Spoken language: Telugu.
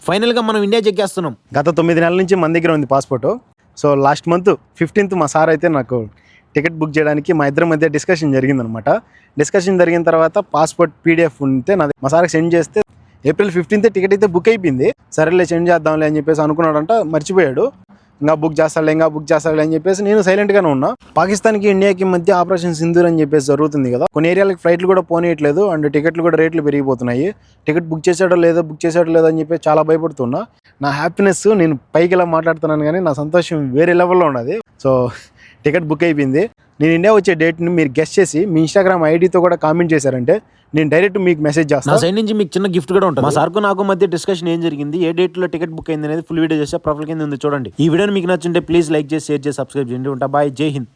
ఫైనల్ గా మనం ఇండియా చెక్కేస్తున్నాం. గత 9 నెలల నుంచి మన దగ్గర ఉంది passport. So last month 15th మా సార్ అయితే నాకు టికెట్ బుక్ చేయడానికి మా ఇద్దరి మధ్య డిస్కషన్ జరిగిందనమాట. డిస్కషన్ జరిగిన తర్వాత పాస్పోర్ట్ పీడిఎఫ్ ఉంటే నాది మా సార్కి సెండ్ చేస్తే April 15th టికెట్ అయితే బుక్ అయిపోయింది. సరేలే సెండ్ చేద్దాంలే అని చెప్పేసి అనుకున్నాడంట, మర్చిపోయాడు. ఇంకా బుక్ చేస్తాడులే అని చెప్పేసి నేను సైలెంట్గానే ఉన్నా. పాకిస్తాన్కి ఇండియాకి మధ్య ఆపరేషన్ సింధూర్ అని చెప్పేసి జరుగుతుంది కదా, కొన్ని ఏరియాలకు ఫ్లైట్లు కూడా పోనీయట్లేదు అండ్ టికెట్లు కూడా రేట్లు పెరిగిపోతున్నాయి. టికెట్ బుక్ చేసాడో లేదో అని చెప్పి చాలా భయపడుతున్నా. నా హ్యాపీనెస్ నేను పైకి ఇలా మాట్లాడుతున్నాను కానీ నా సంతోషం వేరే లెవెల్లో ఉన్నది. సో టికెట్ బుక్ అయిపోయింది. నేను ఇండియా వచ్చే డేట్ని మీరు గెస్ట్ చేసి మీ ఇన్స్టాగ్రామ్ ఐడితో కూడా కామెంట్ చేశారంటే నేను డైరెక్ట్ మీకు మెసేజ్ చేస్తాను. నా సైడ్ నుంచి మీకు చిన్న గిఫ్ట్ కూడా ఉంటుంది. మా సార్కు నాకు మధ్య డిస్కషన్ ఏం జరిగింది, ఏ డేట్ లో టికెట్ బుక్ అయింది అనేది ఫుల్ వీడియో చేస్తే ప్రొఫైల్ కింద ఉంది చూడండి. ఈ వీడియో మీకు నచ్చుంటే ప్లీజ్ లైక్ చేసి షేర్ చేసి సబ్స్క్రైబ్ చేయండి. ఉంటా, బాయ్, జై హింద్.